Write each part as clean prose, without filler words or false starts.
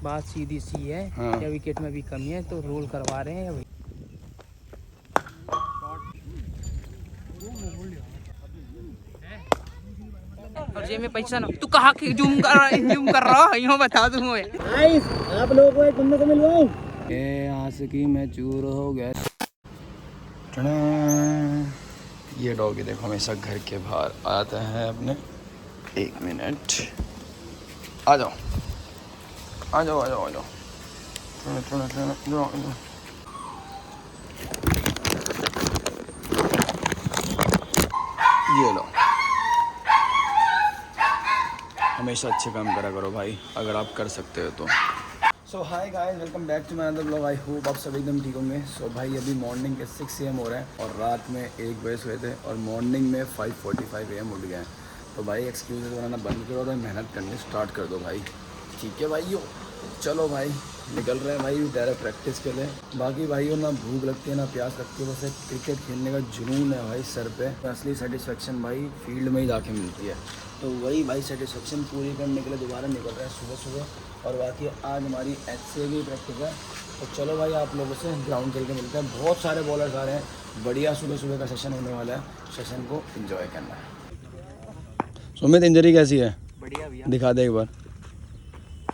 बात सीधी सी है। हाँ। क्या विकेट में भी कमी है तो रोल करवा रहे हैं भाई। और जे में पैसा ना तू कहाँ के जूम कर रहा है यूँ बता दूँ मैं। आप लोगों को तुमने को मिलवाऊं। ये आशिकी में चूर हो गया। ये डॉगी देखो हमेशा घर के बाहर आता है अपने। 1 मिनट, आ जाओ आ जाओ आ जाओ आ जाओ। ये लो, हमेशा अच्छे काम करा करो भाई अगर आप कर सकते हो तो। So hi guys, welcome back to my another blog. I hope आप सब एकदम ठीक होंगे। सो भाई अभी मॉर्निंग के 6 AM हो रहे हैं और रात में 1 बजे सोए थे और मॉर्निंग में 5:45 AM उठ गए हैं। तो भाई एक्सक्यूज़ बनाना बंद करो और मेहनत करनी स्टार्ट कर दो भाई। ठीक है भाई, चलो भाई निकल रहे हैं भाई डायरेक्ट प्रैक्टिस के लिए। बाकी भाइयों ना भूख लगती है ना प्यास लगती है, बस एक क्रिकेट खेलने का जुनून है भाई सर पे। असली सेटिस्फेक्शन भाई फील्ड में ही जाके मिलती है। तो वही भाई सेटिस्फेक्शन पूरी करने के लिए दोबारा निकल रहे हैं सुबह सुबह। और बाकी आज हमारी HCA की प्रैक्टिस है। तो चलो भाई आप लोगों से ग्राउंड खेल के मिलते हैं। बहुत सारे बॉलर्स आ रहे हैं, बढ़िया सुबह सुबह का सेशन होने वाला है। सेशन को एंजॉय करना है। सुमित इंजरी कैसी है? बढ़िया भैया, दिखा दे एक बार।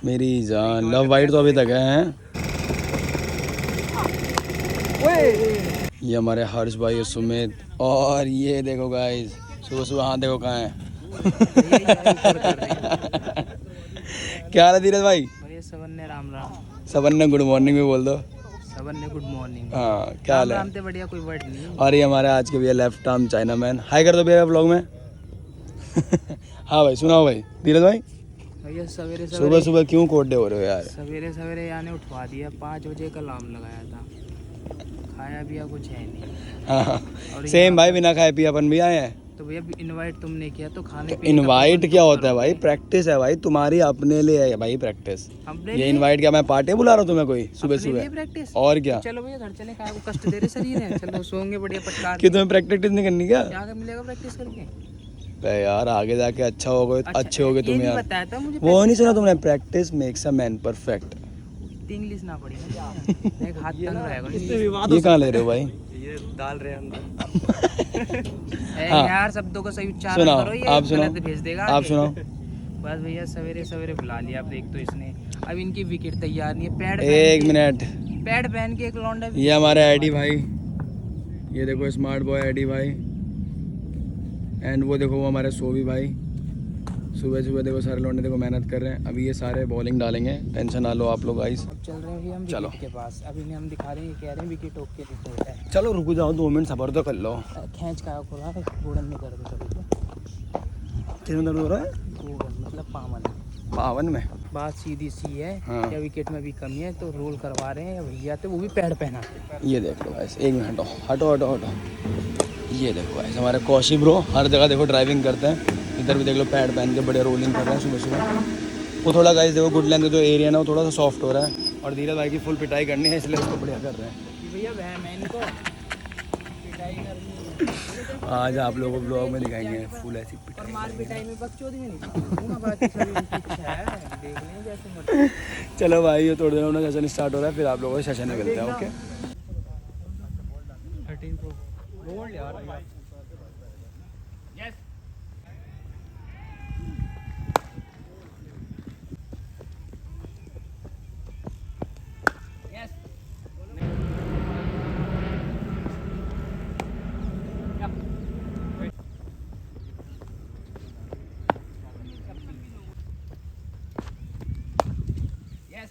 मेरी जान लव वाइट तो अभी तक है। ये हमारे हर्ष भाई और सुमित। और ये देखो गाइस सुबह सुबह हाथ देखो कहाँ है। क्या हाल है धीरज भाई? सबन ने राम राम। सबन ने गुड मॉर्निंग भी बोल दो। सबन ने गुड मॉर्निंग। हाँ क्या हाल है? राम ते बढ़िया कोई वर्ड नहीं। और ये हमारे आज के भैया left arm China man. High कर दो भैया व्लॉग में। हाँ भाई सुनाओ भाई धीरज भाई। भैया सवेरे सुबह सुबह क्यों कोडे हो रहे हो यार? सवेरे सवेरे यानी उठवा दिया। 5 बजे का अलार्म लगाया था, खाया पिया कुछ है नहीं। हाँ सेम भाई, बिना खाए पिए अपन भी आए हैं। तो भैया इनवाइट तुमने किया तो खाने तो इनवाइट क्या होता है भाई? प्रैक्टिस है भाई, तुम्हारी अपने लिए है भाई प्रैक्टिस। ये इनवाइट क्या मैं पार्टी बुला रहा हूँ तुम्हें कोई सुबह सुबह? प्रैक्टिस और क्या? चलो भैया घर चले, काय को कष्ट दे रहे शरीर है। चलो सोएंगे बढ़िया पटकार कि तुम्हें प्रैक्टिस नहीं करनी क्या? क्या मिलेगा प्रैक्टिस करके? यार आगे जाके अच्छा होगे, अच्छे होगे तुम यार। बताया था मुझे, वो नहीं सुना तुमने? Practice makes a man perfect. English ना पड़ी ना एक हाथ तंग रहेगा। ये कहाँ ले रहे हो भाई? ये डाल रहे हैं अंदर। यार शब्दों का सही उच्चारण करो, ये आप सुनाओ, गलत भेज देगा। आप सुनाओ। बस भैया सवेरे सवेरे बुला लिया। अब देख तो इसने अब इनकी विकेट तैयार नहीं है। पैड 1 मिनट, पैड पहन के एक लौंडा। ये हमारा एडी भाई, ये देखो स्मार्ट बॉय एडी भाई। एंड वो देखो वो हमारे सोवी भाई। सुबह सुबह देखो सारे लौंडे देखो मेहनत कर रहे हैं। अभी ये सारे बॉलिंग डालेंगे, टेंशन ना लो आप लोग गाइस। अब चल रहे हैं हम चलो विकेट के पास। अभी हम दिखा रहे हैं, कह रहे हैं विकेट ओके रिपोर्ट है। चलो रुको जाओ 2 मिनट सबर तो कर लो। खींच का खोला घोड़न में कर दो सभी को। कितने दर्द हो रहा है? मतलब पावन में। बात सीधी सी है। हाँ। क्या विकेट में भी कमी है तो रोल करवा रहे हैं भैया, तो वो भी पैड पहना के। ये देख लो गाइस, 1 मिनट हटो हटो हटो। ये देखो गाइस हमारे कौशी ब्रो हर जगह देखो ड्राइविंग करते हैं। इधर भी देख लो पैड पहन के बढ़िया रोलिंग कर रहे हैं सुबह सुबह। वो थोड़ा गाइस देखो गुडलैंड का जो एरिया ना वो थोड़ा सा सॉफ्ट हो रहा है और धीरज भाई की फुल पिटाई करनी है इसलिए उसको बढ़िया कर रहे हैं। भैया मैं इनको पिटाई करनी है। आज आप लोगों को ब्लॉग में दिखाएंगे फुल ऐसी पिटाई। और मार पिटाई में बकचोदी में नहीं बाकी सभी इच्छा है देख लें जैसे मर्जी। चलो भाई ये थोड़ी देर में सेशन स्टार्ट हो रहा है, फिर आप लोगों को सेशन में मिलते हैं। ओके 13 प्रो गोल्ड यार। यस यस यस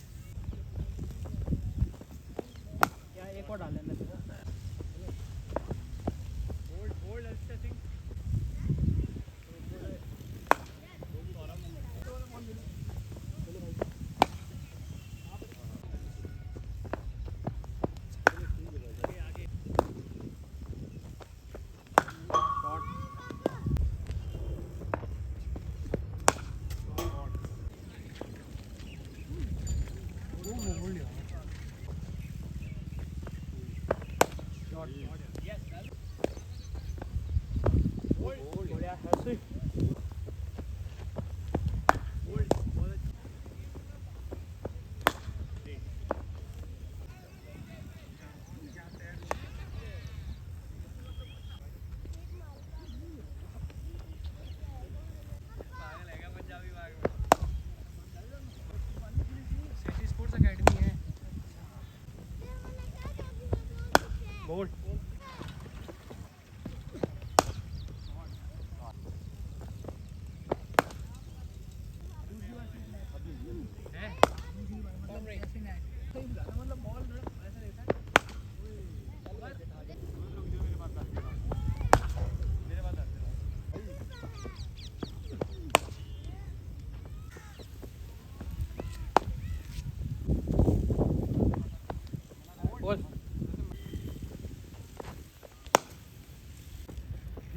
क्या एक और डालें मैं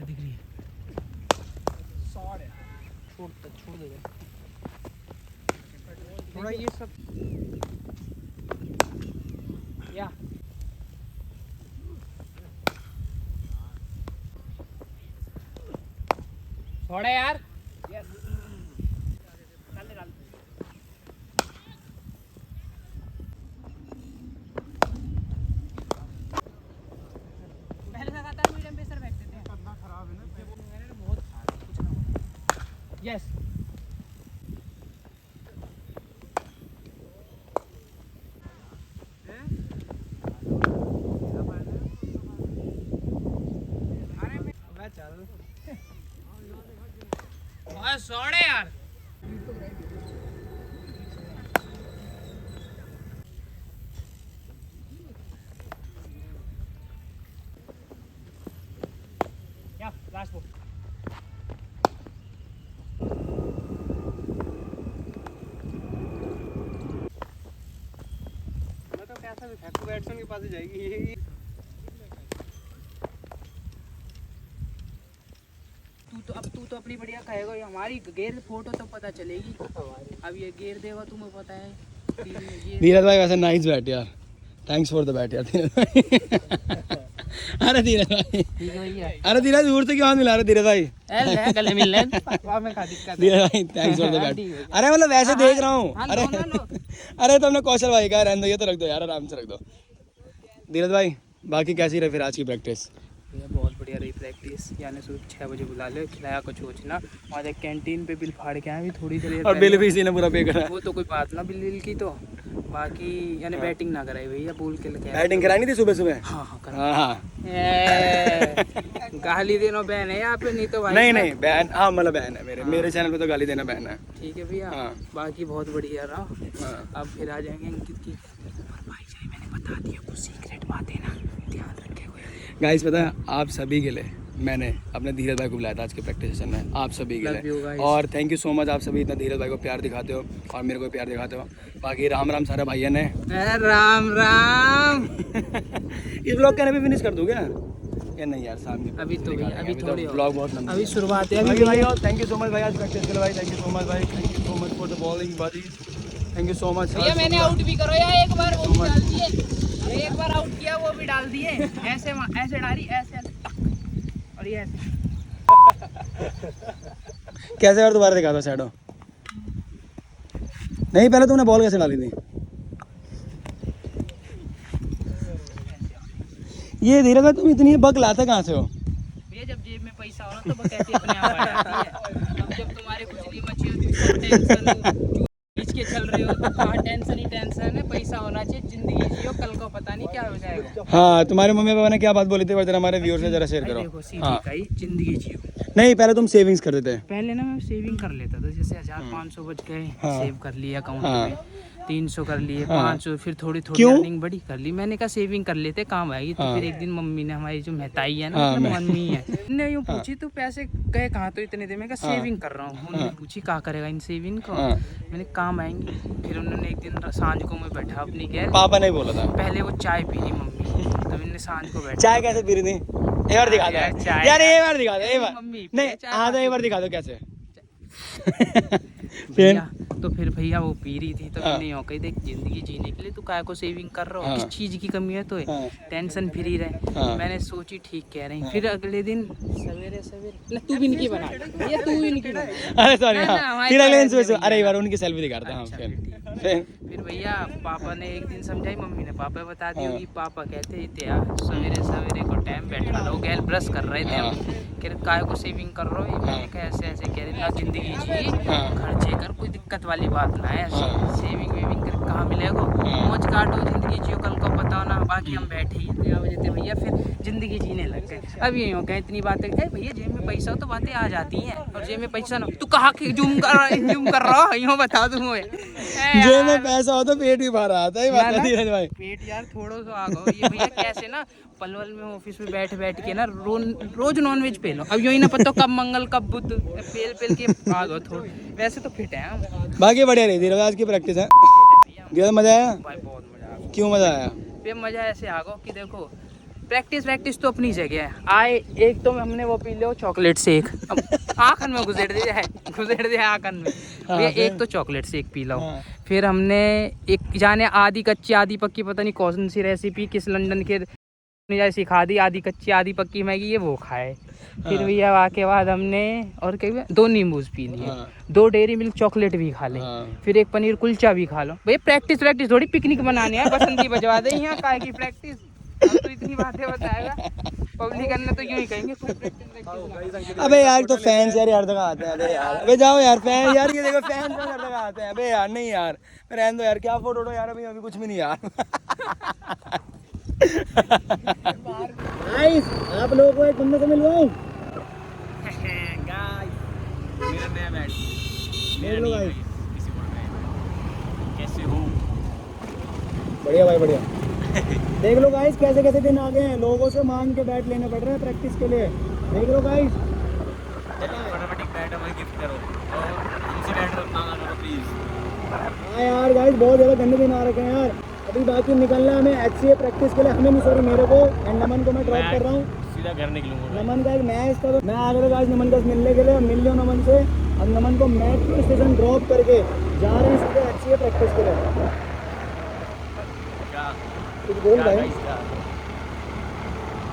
दिख रही है छोड़ दे थोड़ा ये सब या छोड़ा यार यस सोड़े यार या लास्ट बॉल कैसा भी फेंको बैट्समैन के पास ही जाएगी तू तो अपनी बढ़िया कहेगा हमारी गेर फोटो तो पता चलेगी अब ये गेर देगा तुम्हें पता है धीरज भाई वैसे नाइस बैट यार थैंक्स फॉर द बैट यार धीरज भाई अरे धीरज भाई अरे धीरज दूर से क्यों हाथ मिला रहे धीरज भाई गले मिल रहे दिक्कत धीरज भाई थैंक्स फॉर द बैट अरे मतलब वैसे देख रहा हूँ अरे अरे तुमने कौशल भाई कहा रहने दो ये तो रख दो यार आराम से रख दो धीरज भाई बाकी कैसी रही फिर आज की प्रैक्टिस भैया बहुत बढ़िया रही प्रैक्टिस यानी सुबह 6 बजे बुला लो खिलाया कुछ ना वहाँ तक कैंटीन पे बिल फाड़ के आए भी थोड़ी देर और बिल भी इसी ने पूरा पे करा वो तो कोई बात ना बिल की तो बाकी यानी बैटिंग ना कराई भैया बोल के लगे बैटिंग करानी थी सुबह सुबह हाँ गाली देना बैन है यहाँ पे नहीं तो भाई नहीं बैन हाँ मतलब बैन है मेरे चैनल पे तो गाली देना बैन है ठीक है भैया बाकी बहुत बढ़िया रहा अब फिर आ जाएंगे अंकित की भाई जाए मैंने बता दिया कुछ सीक्रेट बातें ना ध्यान रखे गाइस पता है आप सभी के लिए मैंने अपने धीरज भाई को बुलाया था आज के प्रैक्टिस सेशन में आप सभी के लिए और थैंक यू सो मच आप सभी इतना धीरज भाई को प्यार दिखाते हो और मेरे को प्यार दिखाते हो बाकी राम राम सारे भाइयों ने राम राम इस ब्लॉग का भी फिनिश कर दूँ क्या या नहीं यार सामने अभी तो थोड़ी ब्लॉग बहुत लंबा अभी शुरुआत है अभी भाई थैंक यू सो मच भाई आज प्रैक्टिस के लिए भाई थैंक यू सो मच भाई thank you so much for the bowling बाजी थैंक यू सो मच भैया मैंने आउट भी करो यार एक बार वो भी डाल दिए एक बार आउट किया वो भी डाल दिए ऐसे ऐसे डाली ऐसे और ये ऐसे कैसे और दोबारा दिखा दो शैडो नहीं पहले तुमने बॉल कैसे डाली थी ये धीरे भाई तुम इतनी बग लाते कहाँ से हो भैया जब जेब में पैसा हो ना तो बकैती अपने आप आ जाती है अब जब तुम्हारे कुछ नहीं मची होती सब टेंशन खींच के चल रहे हो तो कहाँ टेंशन ही टेंशन है पैसा होना चाहिए जिंदगी जियो कल को पता नहीं क्या हो जाएगा हाँ तुम्हारे मम्मी पापा ने क्या बात बोली थी जरा हमारे व्यूअर से जरा शेयर करो देखो सीधी जिंदगी जियो नहीं पहले तुम सेविंग्स कर देते पहले ना मैं सेविंग कर लेता था जैसे 1500 बच गए सेव कर लिया अकाउंट में 300 कर लिए 500 फिर थोड़ी अर्निंग बड़ी कर ली मैंने कहा सेविंग कर लेते काम आएगी तो फिर एक दिन मम्मी ने हमारी जो मेहताई है ना मम्मी है ने यूँ पूछी तो पैसे गए कहाँ तो इतने देर में कहा सेविंग कर रहा हूँ उन्होंने पूछी कहाँ करेगा इन सेविंग को मैंने काम आएंगी फिर उन्होंने एक दिन सांझ को मैं बैठा अपनी गैर पापा ने बोला था पहले वो चाय पी ली मम्मी तो मैंने सांझ को बैठा चाय कैसे पी रही थी एक बार दिखा दो यार एक बार दिखा दो एक बार नहीं आधा एक बार दिखा दो कैसे फिर तो फिर भैया वो पी रही थी तो मैंने यूँ कही देख जिंदगी जीने के लिए तू काय को सेविंग कर रहा हो किस चीज की कमी है तो टेंशन फ्री रहे मैंने सोची ठीक कह रही फिर अगले दिन सवेरे तू भी इनकी बना ये तू भी इनकी बना अरे सॉरी फिर अगले दिन अरे एक बार उनकी सेल्फी दिखाता हूं फिर भैया पापा ने एक दिन समझाई मम्मी ने पापा बता दी होगी पापा कहते थे यार सवेरे को टाइम बैठा रहो गैल ब्रश कर रहे थे हम कह रहे काय को सेविंग कर रहे हो मैंने कहा ऐसे कह रहे ना जिंदगी जी खर्चे कर कोई दिक्कत वाली बात ना है सेविंग वेविंग कर कहाँ मिलेगा मौज काटो जिंदगी जियो कल को पता हो ना आके हम बैठे ही 3 बजे थे भैया, फिर जिंदगी जीने लग गए। अब ये हो गए इतनी बातें भैया, जेब में पैसा हो तो बातें आ जाती हैं, और जेब में पैसा ना, तू कहाँ के जूम कर रहा है, यूँ बता दूँ मैं। जेब में पैसा हो तो पेट भी भर आता है, बात है धीरज भाई। पेट यार थोड़ा सा आ गो, ये भैया कैसे ना पलवल में ऑफिस में बैठ के ना रोज नॉनवेज पे लो, अब यूँ ही ना पता कब मंगल कब बुध पेल के आ गो थोड़ा, वैसे तो फिट है हम। बाकी बढ़िया रही धीरज, आज की प्रैक्टिस है, मजा आया भाई बहुत मजा आया। क्यों मजा आया? फिर मजा ऐसे आ गो कि देखो प्रैक्टिस तो अपनी जगह है, आए एक तो हमने वो पी लो चॉकलेट शेक, आँखन में घुसेड़ दिया आँखन में भैया, एक तो चॉकलेट शेक पी लो। फिर हमने एक जाने आधी कच्ची आधी पक्की पता नहीं कौन सी रेसिपी किस लंदन के सिखा दी, आधी कच्ची आधी पक्की मैगी, ये वो खाए। फिर भैया वहाँ के बाद हमने और क्या 2 नींबूज पी लिए, 2 डेयरी मिल्क चॉकलेट भी खा ले, फिर एक पनीर कुलचा भी खा लो। भैया प्रैक्टिस थोड़ी पिकनिक मनाने है, बसंती बजवा दे यहाँ काय की प्रैक्टिस, तो इतनी बातें बताएगा पब्लिक करने तो यूँ ही कहेंगे कोई प्रैक्टिस। अबे यार तो फैंस यार हर जगह आते हैं, अबे यार अबे जाओ यार फैन यार, ये देखो फैंस हर जगह आते हैं, अबे यार नहीं यार रहने दो यार, क्या फोटो यार, अभी कुछ भी नहीं यार। गाइस आप लोगों को एक बंदे से मिलवाऊं, मेरा नया बैट, देख लो गाइस, किसी को कैसे हो? बढ़िया भाई बढ़िया। देख लो गाइस कैसे कैसे दिन आ गए हैं, लोगों से मांग के बैट लेने पड़ रहे हैं प्रैक्टिस के लिए, देख लो गाइस। ऑटोमेटिक बैट हमें गिफ्ट करो और हमसे बैट रखना ना करो प्लीज। हाँ यार गाइस बहुत ज़्यादा गंदे दिन आ रखे हैं यार, अभी बाकी निकलना है हमें HCA प्रैक्टिस के लिए, हमें नहीं सॉरी मेरे को एंड नमन को मैं ड्रॉप कर रहा हूँ, सीधा घर निकलूंगा। नमन का एक मैच था, मैं आ गया गाइस नमन का मिलने के लिए, मिल लियो नमन से, अब नमन को मैच के स्टेशन ड्रॉप करके जा रहे हैं सीधे HCA प्रैक्टिस के लिए। कुछ बोल भाई,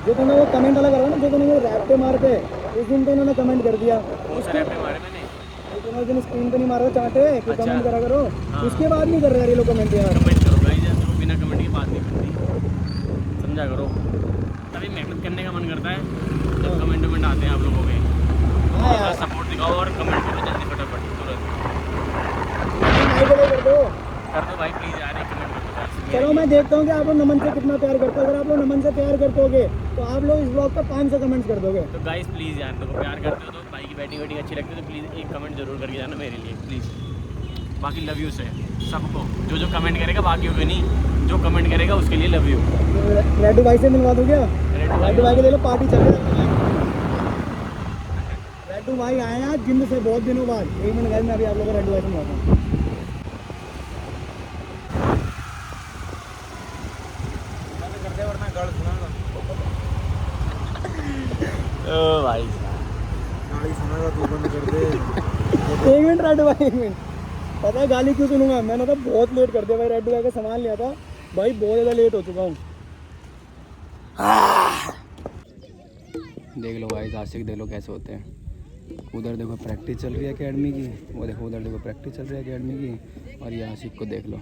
जो तूने वो कमेंट वाला करा ना, जो तूने वो रैपटे मारते उस दिन तो उन्होंने कमेंट कर दिया, दिन स्क्रीन पे नहीं मार रहे चाहते कि कमेंट करा करो, उसके बाद नहीं कर रहे यार ये लोग कमेंट यार। कमेंट करो भाई, जैसे लोग बिना कमेंट की बात नहीं करती, समझा करो, तभी मेहनत करने का मन करता है जब कमेंट आते हैं आप लोगों के। हाँ यार सपोर्ट दिखाओ और कमेंट करो जल्दी फटाफट तुरंत कर दो भाई प्लीज़ यार, एक कमेंट कर दो। चलो मैं देखता हूँ कि आप लोग नमन से कितना प्यार करते हो, अगर आप लोग नमन से प्यार करते होगे तो आप लोग इस ब्लॉग पर 500 कमेंट्स कर दोगे। तो गाइस प्लीज़ यार, देखो प्यार करते हो तो भाई की बैटिंग अच्छी लगती है तो प्लीज़ एक कमेंट जरूर करके जाना मेरे लिए प्लीज़। बाकी लव यू से सबको, जो कमेंट करेगा, बाकी होगा नहीं, जो कमेंट करेगा उसके लिए लव यू। रेडू भाई से मिलवा दो क्या? रेडू भाई के ले लो, पार्टी चल रही है। रेडू भाई आए हैं जिम से बहुत दिनों बाद, 1 मिनट गाइस मैं अभी आप लोगों को रेडू भाई से मिलवाता हूँ। ओ भाई गाली सुनागा तू, बंद कर दे। 1 मिनट रेडू भाई, 1 मिनट, पता है गाली क्यों सुनूंगा? मैंने तो बहुत लेट कर दिया भाई, रेडू भाई का सामान लिया था भाई, बहुत ज़्यादा लेट हो चुका हूँ। देख लो भाई आशिक, देख लो कैसे होते हैं, उधर देखो प्रैक्टिस चल रही है एकेडमी की, वो देखो उधर देखो प्रैक्टिस चल रही है एकेडमी की, और ये आशिक को देख लो,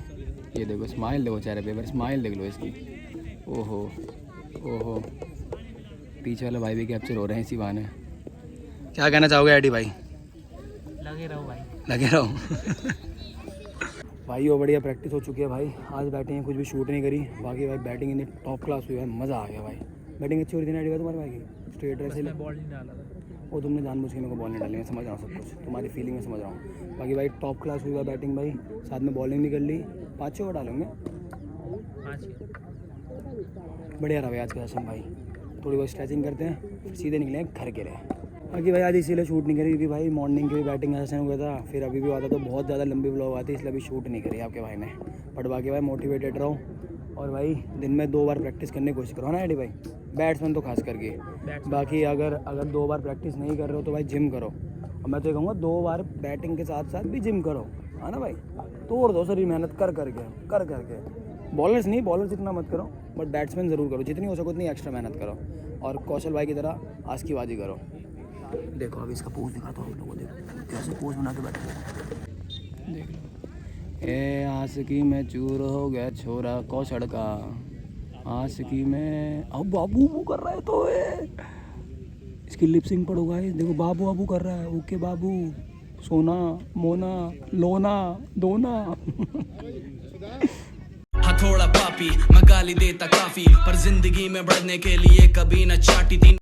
ये देखो स्माइल देखो चेहरे पे, स्माइल देख लो इसकी, ओहो ओहो, पीछे वाले भाई भी कैप्चर हो रहे हैं इसी बहाने। क्या कहना चाहोगे एडी भाई? लगे रहो भाई, लगे रहो। भाई वो बढ़िया प्रैक्टिस हो चुकी है भाई, आज बैटिंग कुछ भी शूट नहीं करी, बाकी भाई बैटिंग इतनी टॉप क्लास हुई है, मज़ा आ गया भाई, बैटिंग अच्छी हो रही थी ना एडी भाई तुम्हारे भाई की, स्ट्रेट ड्रेस से बॉल नहीं डाला था, वो तुमने जानबूझ के मेरे को बॉल नहीं डाली, मैं समझ रहा हूँ सब कुछ, तुम्हारी फीलिंग में समझ रहा हूँ, बाकी भाई टॉप क्लास हुई है बैटिंग भाई, साथ में बॉलिंग भी कर ली, 5 ओवर डालेंगे, बढ़िया रहा भाई आज का सेशन भाई, थोड़ी बहुत स्ट्रेचिंग करते हैं सीधे निकले घर के लिए। बाकी भाई आज इसीलिए शूट नहीं करी क्योंकि भाई मॉर्निंग की भी बैटिंग का सेशन हुआ था, फिर अभी भी आता तो बहुत ज़्यादा लंबी व्लॉग आती, इसलिए अभी शूट नहीं करी आपके भाई ने, बट बाकी भाई मोटिवेटेड रहो, और भाई दिन में 2 बार प्रैक्टिस करने की कोशिश करो ना एडी भाई, बैट्समैन तो खास करके, बाकी अगर 2 बार प्रैक्टिस नहीं कर रहे हो तो भाई जिम करो, और मैं तो कहूँगा 2 बार बैटिंग के साथ साथ भी जिम करो, है ना भाई, तोड़ दो शरीर मेहनत कर करके, बॉलर्स नहीं, बॉलर्स इतना मत करो, बट बैट्समैन ज़रूर करो, जितनी हो सको उतनी एक्स्ट्रा मेहनत करो, और कौशल भाई की तरह आज की बाजी करो। देखो अभी इसका पोज दिखाता हूँ आप लोगों को, देखो कैसे पोज बना के बैठे, देख लो, ए आशिकी में चूर हो गया छोरा कौशल का, आशिकी में अब बाबू कर रहा है तो इसकी लिपसिंग पढ़ो गाइस, देखो बाबू कर रहा है, ओके बाबू, सोना मोना लोना दोना। हथौड़ा पाप हैप्पी, मैं गाली देता काफी पर जिंदगी में बढ़ने के लिए कभी न चाटी थी।